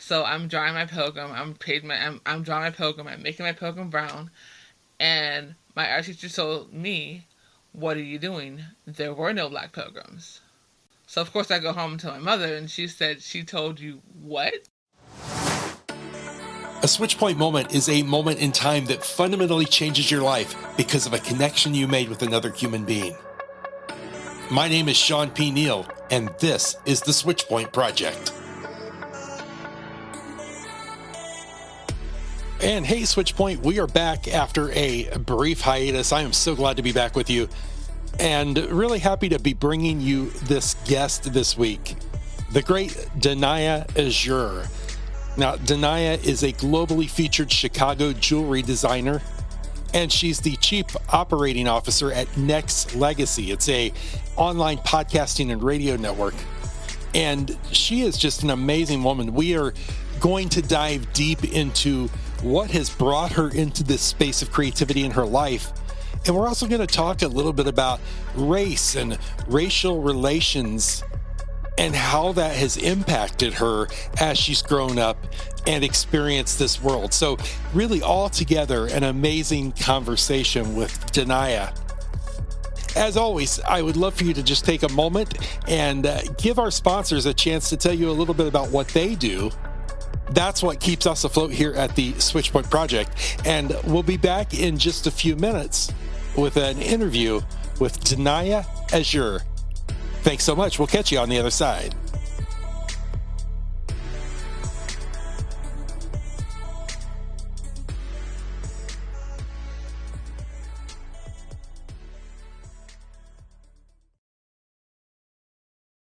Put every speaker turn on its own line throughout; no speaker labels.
So I'm drawing my pilgrim. I'm drawing my pilgrim. I'm making my pilgrim brown. And my art teacher told me, "What are you doing? There were no black pilgrims." So of course I go home to my mother, and she said, "She told you what?"
A SwitchPoint moment is a moment in time that fundamentally changes your life because of a connection you made with another human being. My name is Shawn P. Neal, and this is the SwitchPoint Project. And hey, SwitchPoint, we are back after a brief hiatus. I am so glad to be back with you, and really happy to be bringing you this guest this week, the great Danaya Azure. Now, Danaya is a globally featured Chicago jewelry designer, and she's the Chief Operating Officer at Nexxlegacy. It's a online podcasting and radio network, and she is just an amazing woman. We are going to dive deep into what has brought her into this space of creativity in her life, and we're also going to talk a little bit about race and racial relations and how that has impacted her as she's grown up and experienced this world. So really all together, an amazing conversation with Danaya. As always, I would love for you to just take a moment and give our sponsors a chance to tell you a little bit about what they do. That's what keeps us afloat here at the SwitchPoint Project. And we'll be back in just a few minutes with an interview with Danaya Azure. Thanks so much. We'll catch you on the other side.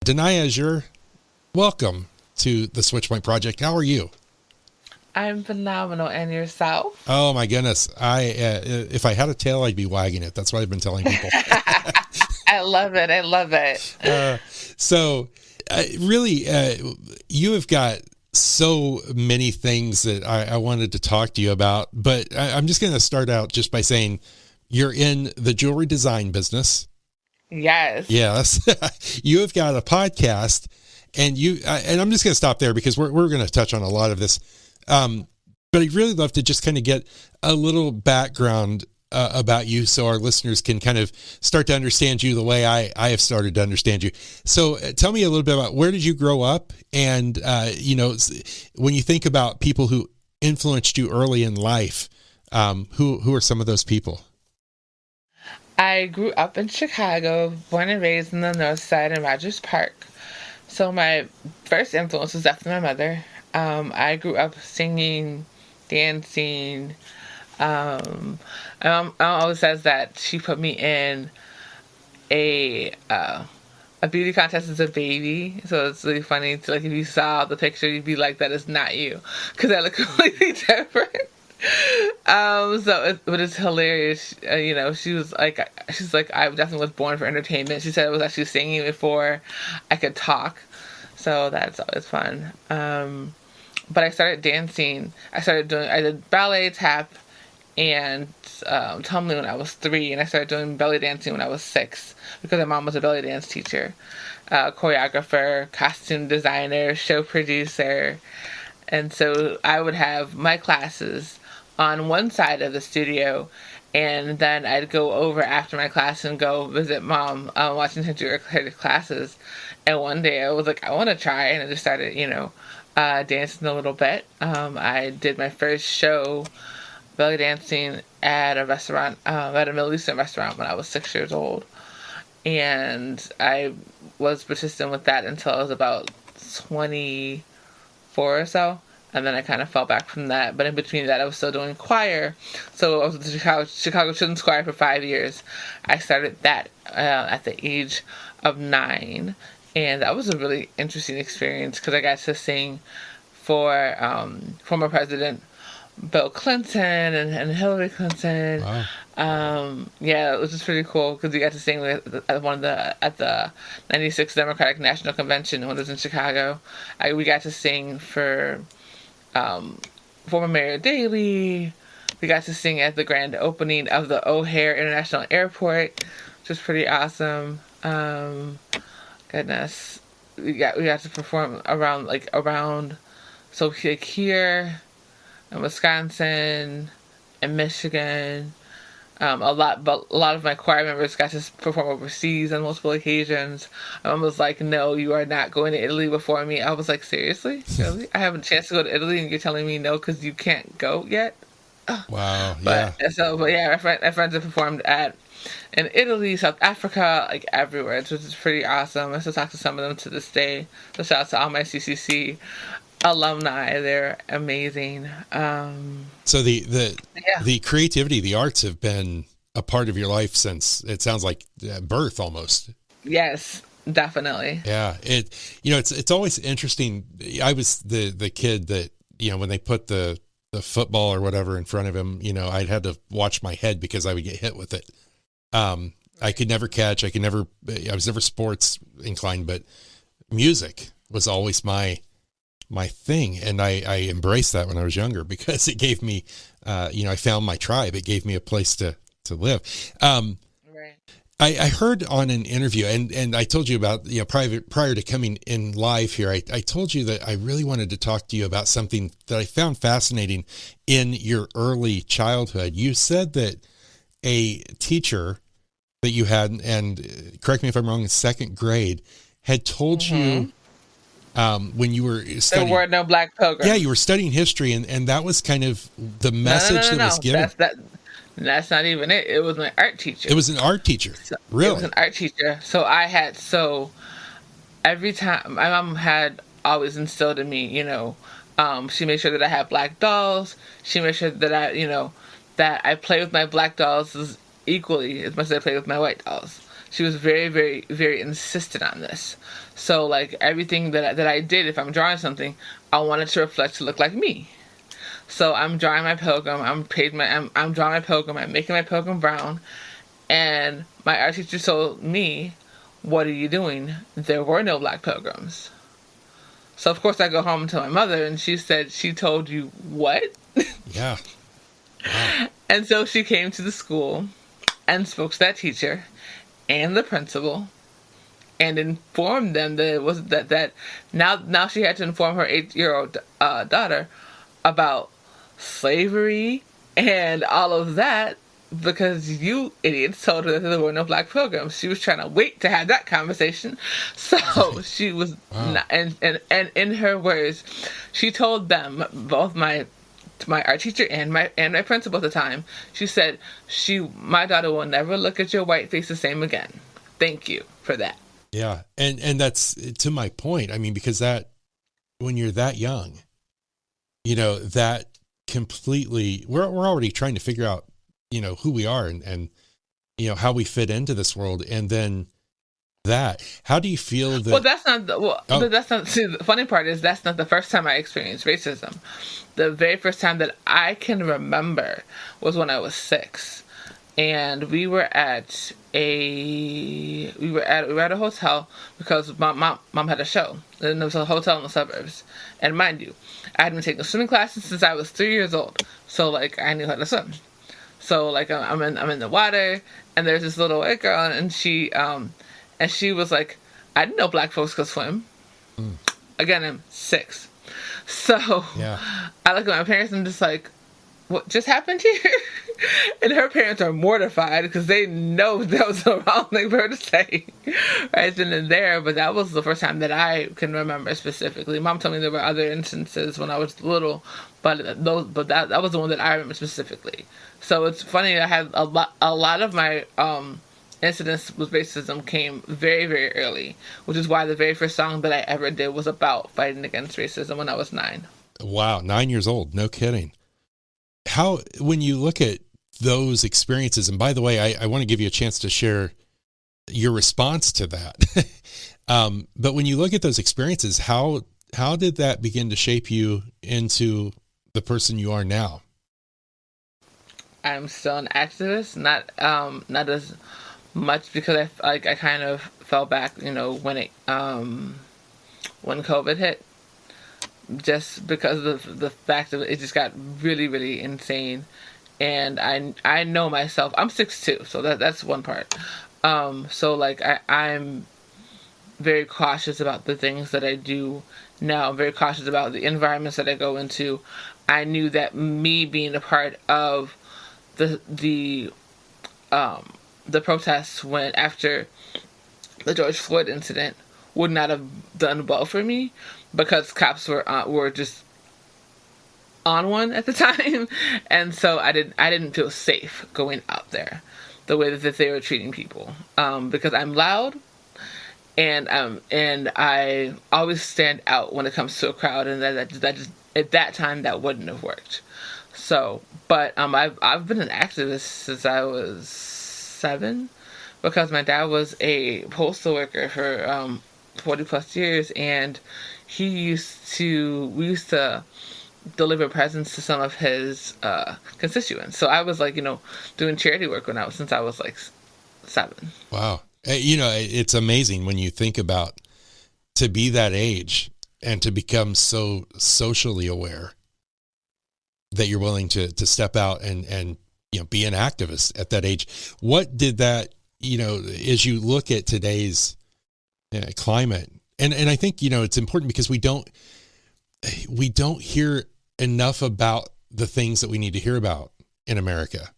Danaya Azure, welcome to the SwitchPoint Project. How are you?
I'm phenomenal. And yourself?
Oh my goodness. If I had a tail, I'd be wagging it. That's what I've been telling people.
I love it. I love it.
You have got so many things that I wanted to talk to you about, but I'm just going to start out just by saying you're in the jewelry design business.
Yes.
Yes. You have got a podcast, and I'm just going to stop there because we're going to touch on a lot of this. But I'd really love to just kind of get a little background about you so our listeners can kind of start to understand you the way I have started to understand you. So tell me a little bit about where did you grow up? And, when you think about people who influenced you early in life, who are some of those people?
I grew up in Chicago, born and raised in the North Side in Rogers Park. So my first influence was definitely my mother. I grew up singing, dancing. My mom always says that she put me in a beauty contest as a baby. So it's really funny to, like, if you saw the picture, you'd be like, that is not you, because I look completely different. But it's hilarious. She's like, I definitely was born for entertainment. She said I was actually singing before I could talk. So that's always fun. But I started dancing. I did ballet, tap, and tumbling when I was 3, and I started doing belly dancing when I was 6 because my mom was a belly dance teacher, choreographer, costume designer, show producer. And so I would have my classes on one side of the studio, and then I'd go over after my class and go visit mom, watching her do her classes. And one day I was like, I want to try, and I just started, dancing a little bit. I did my first show belly dancing at a restaurant, at a Middle Eastern restaurant when I was 6 years old. And I was persistent with that until I was about 24 or so. And then I kind of fell back from that. But in between that, I was still doing choir. So I was with the Chicago Children's Choir for 5 years. I started that at the age of 9. And that was a really interesting experience because I got to sing for former President Bill Clinton and Hillary Clinton. Wow. It was just pretty cool because we got to sing at the 96th Democratic National Convention when it was in Chicago. We got to sing for former Mayor Daley. We got to sing at the grand opening of the O'Hare International Airport, which was pretty awesome. Goodness, we got to perform around So like here in Wisconsin and Michigan, but a lot of my choir members got to perform overseas on multiple occasions. My mom was like, "No, you are not going to Italy before me." I was like, "Seriously, really? I have a chance to go to Italy, and you're telling me no because you can't go yet?"
Wow.
But
Yeah.
but yeah, my friends have performed at in Italy, South Africa, like everywhere, which is pretty awesome. I still talk to some of them to this day. So shout out to all my CCC alumni; they're amazing.
So
Yeah.
the creativity, the arts have been a part of your life since, it sounds like, birth almost.
Yes, definitely.
Yeah. It's always interesting. I was the kid that, when they put the football or whatever in front of him, I'd had to watch my head because I would get hit with it. I could never catch. I was never sports inclined, but music was always my thing. And I embraced that when I was younger because it gave me, I found my tribe. It gave me a place to live.
Right.
I heard on an interview, and I told you about, prior to coming in live here, I told you that I really wanted to talk to you about something that I found fascinating in your early childhood. You said that a teacher that you had, and correct me if I'm wrong, in second grade, had told you, when you were studying,
There were no black pilgrims.
yeah, you were studying history, and that was kind of the message that was given.
That's not even it. It was my art teacher.
It was an art teacher.
So,
Really?
It was an art teacher. So every time my mom had always instilled in me, she made sure that I had black dolls. She made sure that that I play with my black dolls as equally as much as I play with my white dolls. She was very, very, very insistent on this. So like everything that I did, if I'm drawing something, I wanted to reflect to look like me. So I'm drawing my pilgrim. I'm drawing my pilgrim. I'm making my pilgrim brown. And my art teacher told me, "What are you doing? There were no black pilgrims." So of course I go home and tell my mother, and she said, "She told you what?"
Yeah. Wow.
And so she came to the school and spoke to that teacher and the principal and informed them that it was that now she had to inform her 8-year-old daughter about slavery and all of that because you idiots told her that there were no black pilgrims. She was trying to wait to have that conversation. So she was,
Wow.
and in her words, she told them, both my art teacher and my principal at the time, she said, my daughter will never look at your white face the same again. Thank you for that.
Yeah. And that's to my point. I mean, because when you're that young, that completely, we're already trying to figure out, who we are and how we fit into this world. And then how do you feel that?
Well, that's not, see, the funny part is that's not the first time I experienced racism. The very first time that I can remember was when I was 6. And we were at a hotel because my mom had a show, and there was a hotel in the suburbs. And mind you, I had been taking swimming classes since I was 3 years old, so like I knew how to swim. So like I'm in the water, and there's this little white girl, and she was like, "I didn't know black folks could swim." Again, I'm 6, so
Yeah.
I look at my parents and I'm just like, "What just happened here?" And her parents are mortified because they know that was the wrong thing for her to say right then and there. But that was the first time that I can remember specifically. Mom told me there were other instances when I was little, but that was the one that I remember specifically. So it's funny. I had a lot of my incidents with racism came very, very early, which is why the very first song that I ever did was about fighting against racism when I was 9.
Wow. 9 years old. No kidding. When you look at those experiences, and by the way, I want to give you a chance to share your response to that. But when you look at those experiences, how did that begin to shape you into the person you are now?
I'm still an activist, not as much because I kind of fell back, when COVID hit, just because of the fact that it just got really, really insane. And I know myself. I'm 6'2", so that's one part. So like I'm very cautious about the things that I do now I'm very cautious about the environments that I go into. I knew that me being a part of the the the protests when after the George Floyd incident would not have done well for me because cops were just on one at the time, and so I didn't feel safe going out there the way that they were treating people, because I'm loud and I always stand out when it comes to a crowd, and that just at that time that wouldn't have worked. So, but I've been an activist since I was 7, because my dad was a postal worker for 40 plus years, and we used to deliver presents to some of his constituents. So I was like, doing charity work since I was like 7.
Wow. It's amazing when you think about to be that age and to become so socially aware that you're willing to step out and be an activist at that age. What did that, as you look at today's climate, and I think, it's important because we don't hear enough about the things that we need to hear about in America.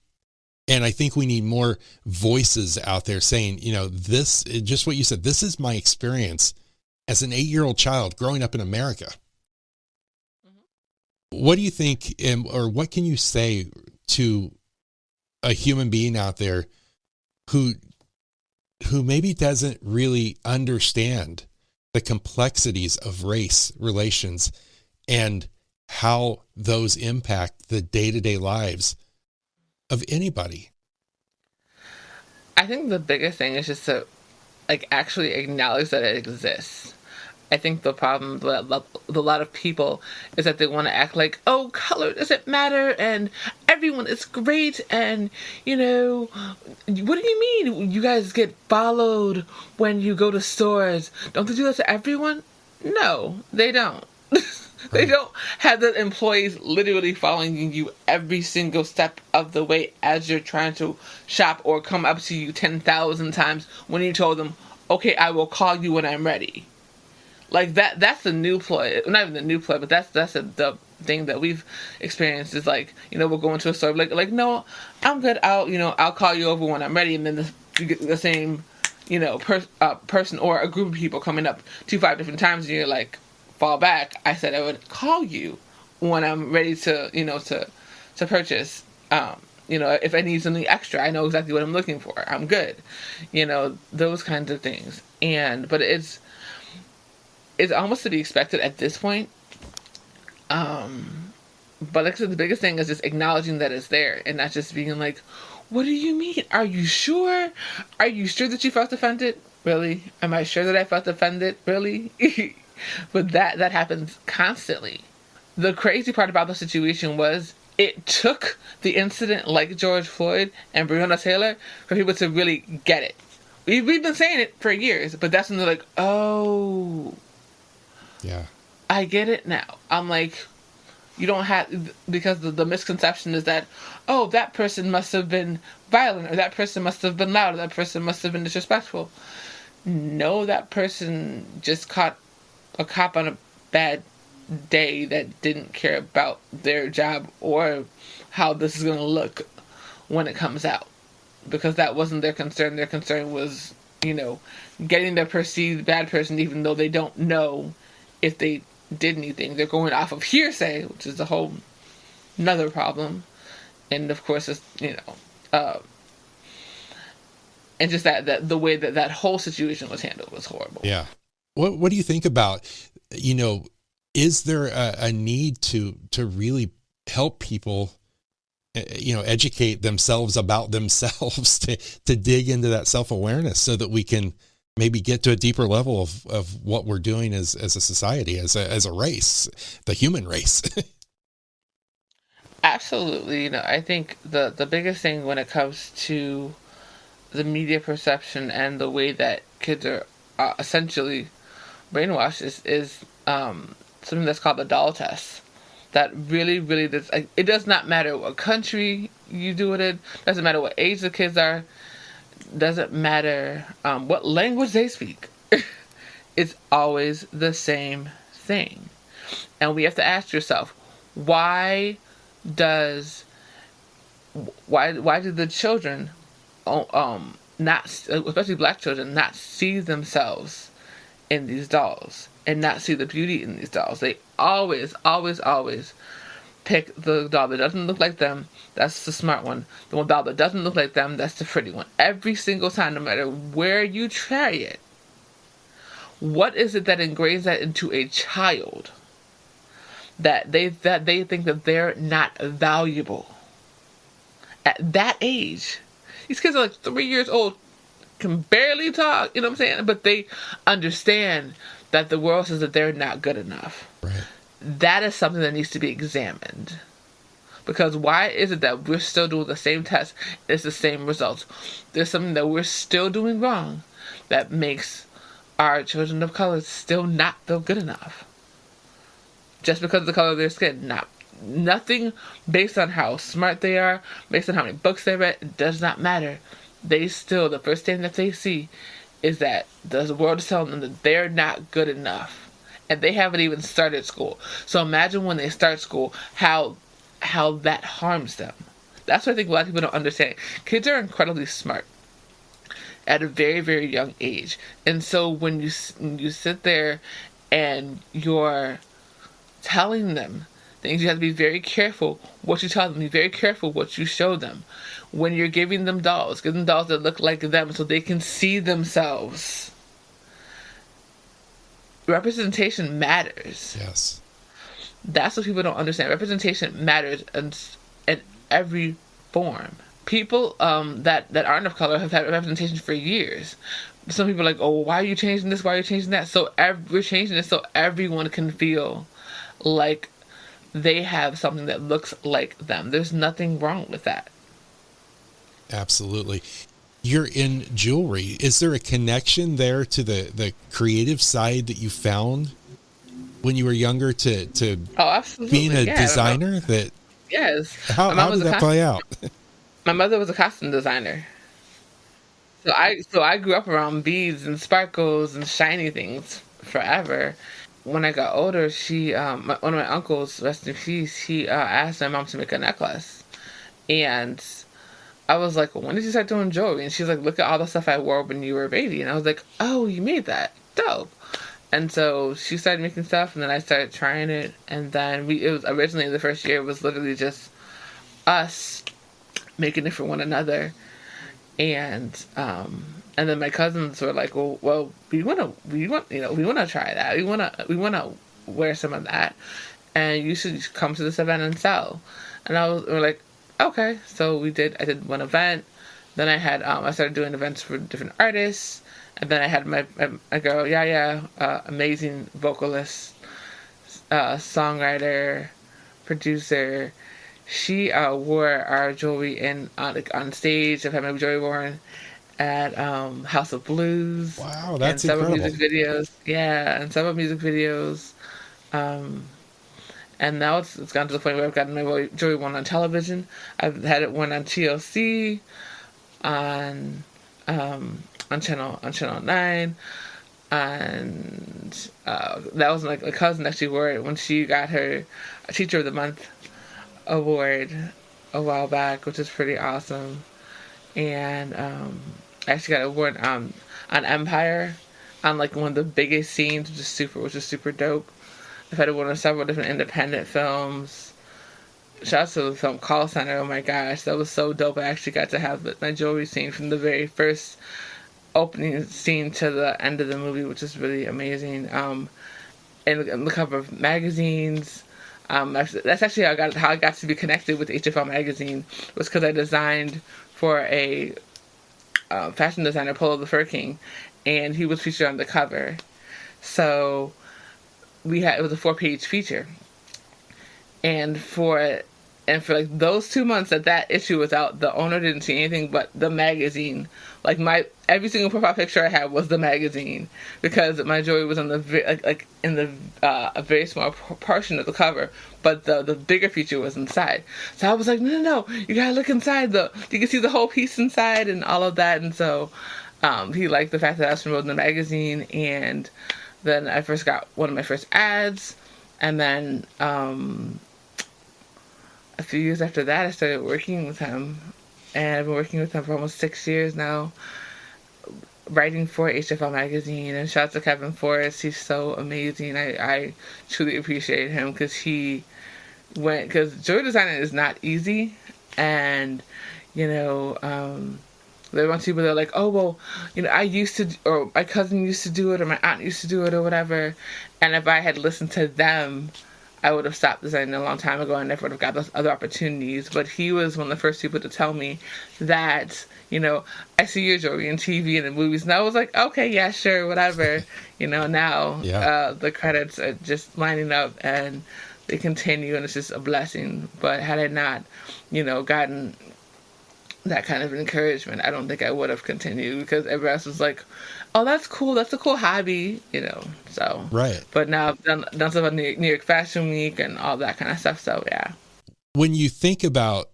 And I think we need more voices out there saying, this, just what you said, this is my experience as an 8-year-old child growing up in America. Mm-hmm. What do you think, or what can you say to a human being out there who maybe doesn't really understand the complexities of race relations and how those impact the day-to-day lives of anybody?
I think the biggest thing is just to actually acknowledge that it exists. I think the problem with a lot of people is that they want to act like, oh, color doesn't matter and everyone is great, and what do you mean you guys get followed when you go to stores? Don't they do that to everyone? No, they don't. They don't have the employees literally following you every single step of the way as you're trying to shop, or come up to you 10,000 times when you told them, okay, I will call you when I'm ready. Like that's the new ploy. Not even the new ploy, but that's the thing that we've experienced is we'll go into a store like no, I'm good. I'll call you over when I'm ready, and then you get the same person or a group of people coming up 5 different times, and you're like, fall back. I said I would call you when I'm ready to purchase. If I need something extra, I know exactly what I'm looking for. I'm good. Those kinds of things. But it's almost to be expected at this point. But like I said, the biggest thing is just acknowledging that it's there and not just being like, what do you mean? Are you sure? Are you sure that you felt offended? Really? Am I sure that I felt offended? Really? But that happens constantly. The crazy part about the situation was it took the incident like George Floyd and Breonna Taylor for people to really get it. We've been saying it for years, but that's when they're like, oh,
yeah,
I get it now. I'm like, you don't have, because the misconception is that, oh, that person must have been violent, or that person must have been loud, or that person must have been disrespectful. No, that person just caught a cop on a bad day that didn't care about their job or how this is going to look when it comes out, because that wasn't their concern. Their concern was, getting the perceived bad person, even though they don't know if they did anything. They're going off of hearsay, which is a whole another problem. And of course, it's, and just that the way that whole situation was handled was horrible.
Yeah. What do you think about, is there a need to really help people, educate themselves about themselves to dig into that self-awareness so that we can maybe get to a deeper level of what we're doing as a society, as a race, the human race?
Absolutely. I think the biggest thing when it comes to the media perception and the way that kids are essentially brainwashed is something that's called the doll test. That really, really does. It does not matter what country you do it in. Doesn't matter what age the kids are. Doesn't matter what language they speak. It's always the same thing. And we have to ask yourself, why does why do the children not, especially black children, not see themselves in these dolls and not see the beauty in these dolls? They always, always, always pick the doll that doesn't look like them. That's the smart one. The one doll that doesn't look like them, that's the pretty one. Every single time, no matter where you try it. What is it that ingrains that into a child? That they think that they're not valuable. At that age, these kids are like 3 years old, can barely talk, you know what I'm saying? But they understand that the world says that they're not good enough.
Right.
That is something that needs to be examined. Because why is it that we're still doing the same test, it's the same results? There's something that we're still doing wrong that makes our children of color still not feel good enough. Just because of the color of their skin. Nothing based on how smart they are, based on how many books they read, it does not matter. They still, the first thing that they see is that the world is telling them that they're not good enough. And they haven't even started school. So imagine when they start school, how that harms them. That's what I think a lot of people don't understand. Kids are incredibly smart at a very, very young age. And so when you sit there and you're telling them things, you have to be very careful what you tell them. Be very careful what you show them. When you're giving them dolls, give them dolls that look like them so they can see themselves. Representation matters.
Yes.
That's what people don't understand. Representation matters in every form. People that aren't of color have had representation for years. Some people are like, oh, why are you changing this? Why are you changing that? So we're changing it so everyone can feel like they have something that looks like them. There's nothing wrong with that.
Absolutely. You're in jewelry. Is there a connection there to the creative side that you found when you were younger to being a designer?
Yes.
How did that play out?
My mother was a costume designer. So I grew up around beads and sparkles and shiny things forever. When I got older, one of my uncles, rest in peace, he asked my mom to make a necklace. And I was like, well, when did you start doing jewelry? And she's like, look at all the stuff I wore when you were a baby. And I was like, oh, you made that? Dope. And so she started making stuff, and then I started trying it. And then it was originally the first year, it was literally just us making it for one another. And then my cousins were like, well, we want to try that. We want to wear some of that. And you should come to this event and sell. And we're like, okay. So I did one event. Then I started doing events for different artists. And then I had my girl, amazing vocalist, songwriter, producer. She wore our jewelry on stage. I've had my jewelry worn at House of Blues.
Wow, that's
and several
incredible.
music videos. Yeah, and several music videos. And now it's gotten to the point where I've gotten my jewelry worn on television. I've had it worn on TLC, on Channel 9, and that was my cousin actually wore it when she got her Teacher of the Month award a while back, which is pretty awesome. And I actually got it worn on Empire, on like one of the biggest scenes, which is super dope. I've had it worn on several different independent films. Shout out to the film Call Center. Oh my gosh, that was so dope. I actually got to have my jewelry scene from the very first opening scene to the end of the movie, which is really amazing. And the cover of magazines. That's actually how I got to be connected with HFL magazine, was because I designed for a fashion designer, Polo the Fur King, and he was featured on the cover. So it was a 4-page feature, and for like those 2 months that issue was out, the owner didn't see anything but the magazine. Like every single profile picture I had was the magazine, because my jewelry was on a very small portion of the cover, but the bigger feature was inside. So I was like, no, you gotta look inside. You can see the whole piece inside and all of that. And so he liked the fact that I was promoting the magazine, and Then I first got one of my first ads, and then a few years after that, I started working with him, and I've been working with him for almost 6 years now, writing for HFL magazine. And shout out to Kevin Forrest, he's so amazing. I truly appreciate him because he went, because jewelry designing is not easy, and you know, there are a bunch of people that are like, oh well, I used to, or my cousin used to do it, or my aunt used to do it, or whatever. And if I had listened to them, I would have stopped designing a long time ago and never would have got those other opportunities. But he was one of the first people to tell me that, I see your jewelry in TV and in movies. And I was like, okay, yeah, sure, whatever. Now
Yeah.
the credits are just lining up and they continue, and it's just a blessing. But had I not, gotten that kind of encouragement, I don't think I would have continued, because everybody else was like, oh, that's cool. That's a cool hobby, so.
Right.
But now I've done stuff on New York Fashion Week and all that kind of stuff. So, yeah.
When you think about,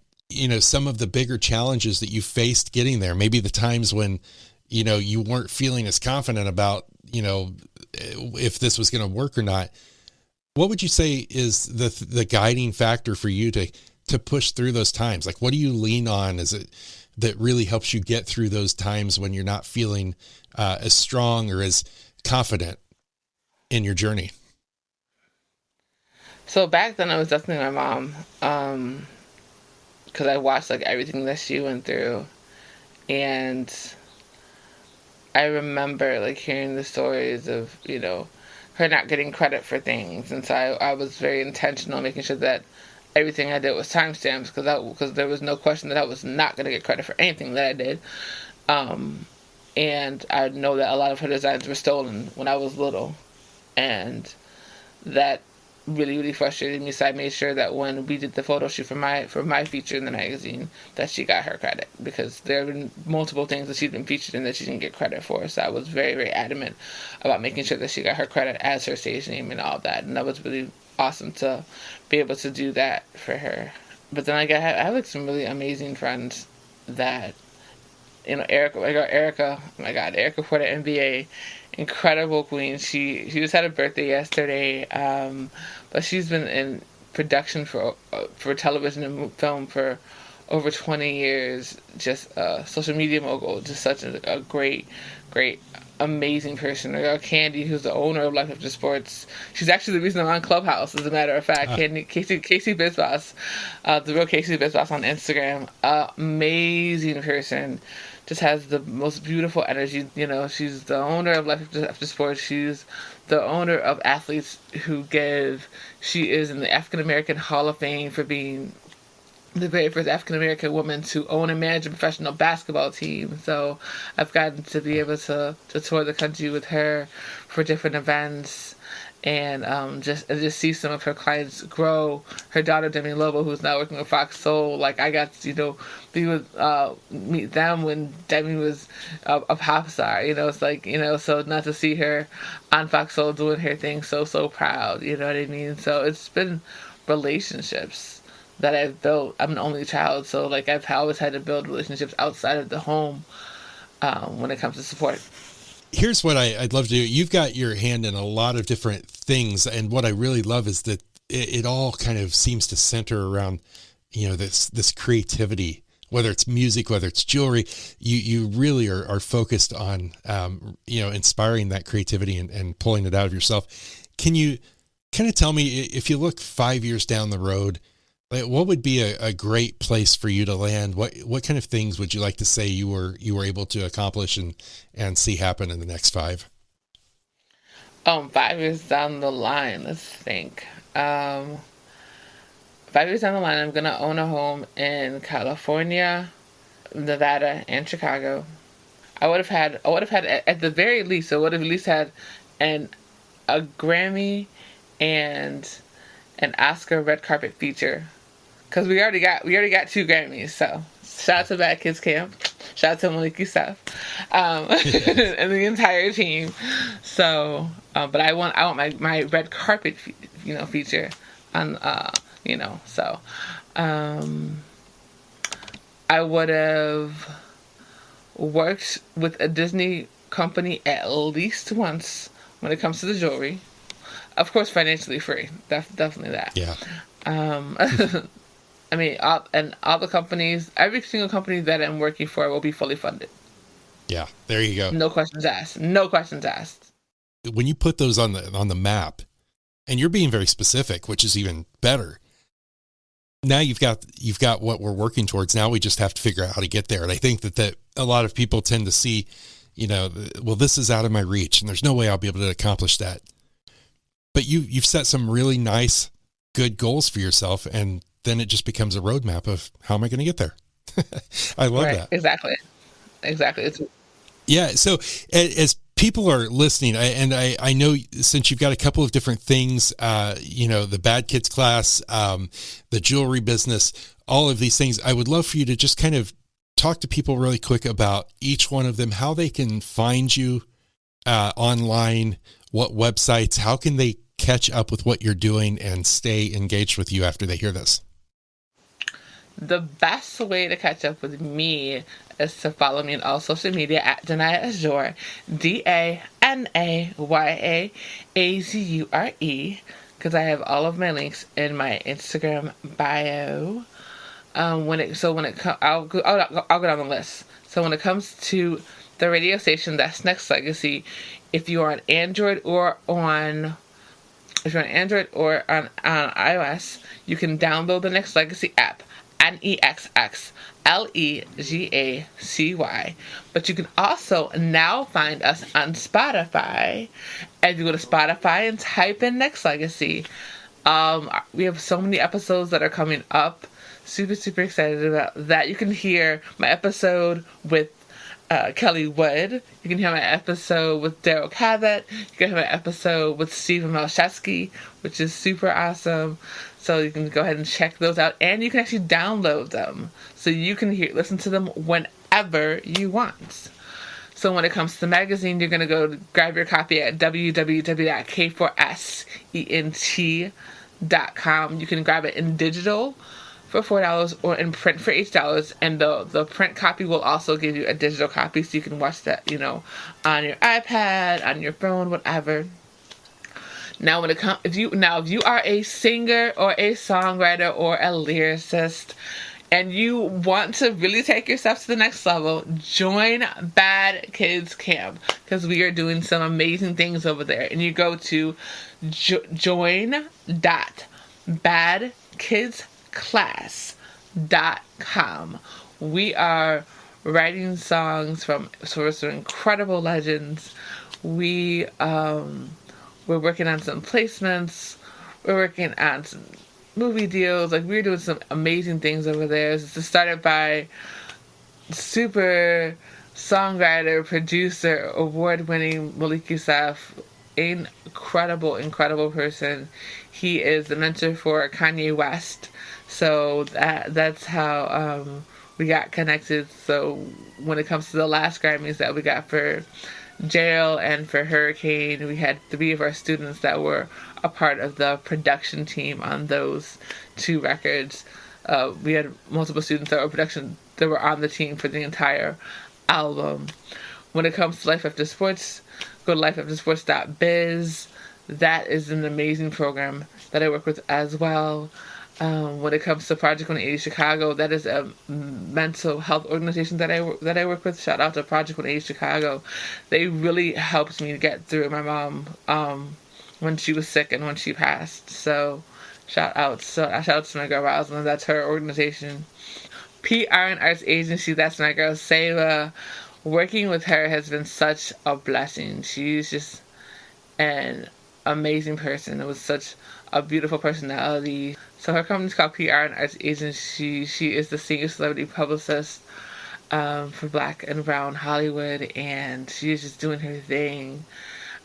some of the bigger challenges that you faced getting there, maybe the times when, you weren't feeling as confident about, if this was going to work or not, what would you say is the guiding factor for you to push through those times? Like, what do you lean on? Is it that really helps you get through those times when you're not feeling as strong or as confident in your journey?
So back then, I was definitely my mom, because I watched like everything that she went through, and I remember like hearing the stories of her not getting credit for things, and so I was very intentional making sure that everything I did was timestamps, because there was no question that I was not going to get credit for anything that I did. And I know that a lot of her designs were stolen when I was little, and that really, really frustrated me. So I made sure that when we did the photo shoot for my feature in the magazine, that she got her credit, because there have been multiple things that she's been featured in that she didn't get credit for. So I was very, very adamant about making sure that she got her credit as her stage name and all that. And that was really awesome to be able to do that for her. But then I have like some really amazing friends that, Erica, oh my God, Erica for the NBA, incredible queen. She just had a birthday yesterday, but she's been in production for television and film for over 20 years. Just a social media mogul, just such a great, great, amazing person. Our girl Candy, who's the owner of Life After Sports, she's actually the reason I'm on Clubhouse, as a matter of fact. Candy, Casey Bizboss, the real Casey Bizboss on Instagram, amazing person. Just has the most beautiful energy. She's the owner of Life After Sports. She's the owner of Athletes Who Give. She is in the African American Hall of Fame for being the very first African American woman to own and manage a professional basketball team. So I've gotten to be able to tour the country with her for different events, and just see some of her clients grow. Her daughter Demi Lobo, who's now working with Fox Soul, like I got to be with meet them when Demi was a pop star. It's like so not to see her on Fox Soul doing her thing, so proud. You know what I mean? So it's been relationships that I've built. I'm an only child, so like I've always had to build relationships outside of the home when it comes to support.
Here's what I'd love to do. You've got your hand in a lot of different things, and what I really love is that it all kind of seems to center around, this creativity. Whether it's music, whether it's jewelry, you really are focused on, inspiring that creativity and pulling it out of yourself. Can you kind of tell me, if you look 5 years down the road, what would be a great place for you to land? What kind of things would you like to say you were able to accomplish and see happen in the next 5?
5 years down the line, let's think. 5 years down the line, I'm gonna own a home in California, Nevada, and Chicago. I would have had at the very least, I would have at least had an a Grammy and an Oscar red carpet feature, because we already got 2 Grammys. So shout out to Bad Kids Camp, shout out to Malik Yousef, and the entire team. So, but I want my red carpet feature on so I would have worked with a Disney company at least once when it comes to the jewelry. Of course, financially free. Definitely that.
Yeah.
Um, I mean, all the companies, every single company that I'm working for will be fully funded.
Yeah. There you go.
No questions asked. No questions asked.
When you put those on the map, and you're being very specific, which is even better. Now you've got what we're working towards. Now we just have to figure out how to get there. And I think that a lot of people tend to see, well, this is out of my reach and there's no way I'll be able to accomplish that. But you've set some really nice, good goals for yourself. And then it just becomes a roadmap of how am I going to get there? I love that.
Exactly.
Yeah. So as people are listening, I know since you've got a couple of different things, the Bad Kids class, the jewelry business, all of these things, I would love for you to just kind of talk to people really quick about each one of them, how they can find you online, what websites, how can they catch up with what you're doing and stay engaged with you after they hear this?
The best way to catch up with me is to follow me on all social media at Danaya Azure, DANAYAAZURE, because I have all of my links in my Instagram bio. I'll go down the list. So when it comes to the radio station, that's Nexxlegacy. If you're on Android or on iOS, you can download the Nexxlegacy app. Nexxlegacy. But you can also now find us on Spotify. If you go to Spotify and type in Nexxlegacy, we have so many episodes that are coming up. Super, super excited about that. You can hear my episode with Kelly Wood. You can hear my episode with Daryl Cavett. You can hear my episode with Stephen Malszewski, which is super awesome. So you can go ahead and check those out, and you can actually download them, so you can listen to them whenever you want. So when it comes to the magazine, you're going to go grab your copy at www.k4sent.com. You can grab it in digital for $4 or in print for $8, and the print copy will also give you a digital copy, so you can watch that, on your iPad, on your phone, whatever. Now, if you are a singer or a songwriter or a lyricist, and you want to really take yourself to the next level, join Bad Kids Camp, because we are doing some amazing things over there. And you go to join.badkidsclass.com. We are writing songs from some incredible legends. We're working on some placements. We're working on some movie deals. We're doing some amazing things over there. It's started by super songwriter, producer, award-winning Malik Yousef. Incredible person. He is the mentor for Kanye West. So that's how we got connected. So when it comes to the last Grammys that we got for Jail and for Hurricane, we had 3 of our students that were a part of the production team on those 2 records. We had multiple students that were on the team for the entire album. When it comes to Life After Sports, go to lifeaftersports.biz. That is an amazing program that I work with as well. When it comes to Project 180 Chicago, that is a mental health organization that I work with. Shout out to Project 180 Chicago. They really helped me get through my mom when she was sick and when she passed. So shout out to my girl Rosalind. That's her organization. PR and Arts Agency, that's my girl Seva. Working with her has been such a blessing. She's just an amazing person. It was such a beautiful personality. So her company's called PR and Arts Agency. She is the senior celebrity publicist for Black and Brown Hollywood, and she is just doing her thing.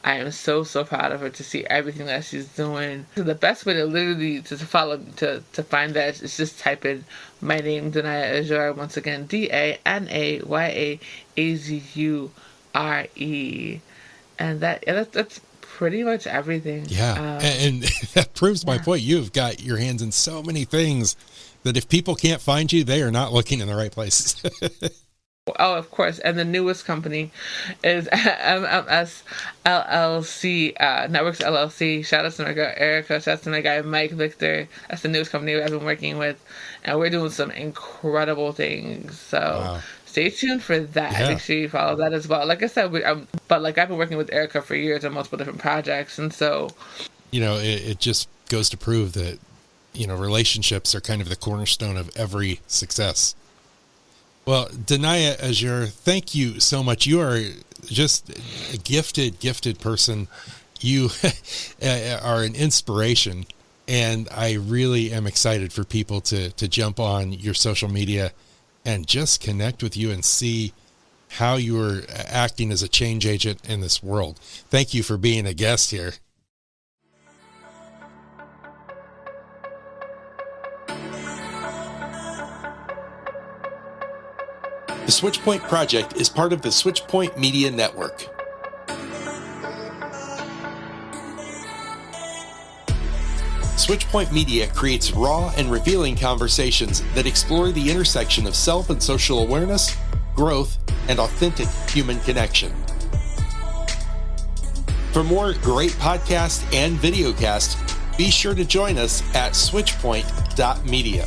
I am so proud of her to see everything that she's doing. So the best way to literally to find that is just type in my name, Danaya Azure. Once again, DANAYAAZURE, and that's pretty much everything.
Yeah, and that proves my point. You've got your hands in so many things that if people can't find you, they are not looking in the right places.
Oh, of course. And the newest company is MMS LLC, Networks LLC. Shout out to my girl Erica. Shout out to my guy Mike Victor. That's the newest company I've been working with. And we're doing some incredible things. So
Wow.
stay tuned for that.
Yeah.
Make sure you follow that as well. Like I said, but like I've been working with Erica for years on multiple different projects. And so,
it just goes to prove that, relationships are kind of the cornerstone of every success. Well, Danaya Azure, thank you so much. You are just a gifted person. You are an inspiration, and I really am excited for people to jump on your social media and just connect with you and see how you are acting as a change agent in this world. Thank you for being a guest here. The SwitchPoint Project is part of the SwitchPoint Media Network. SwitchPoint Media creates raw and revealing conversations that explore the intersection of self and social awareness, growth, and authentic human connection. For more great podcasts and videocasts, be sure to join us at switchpoint.media.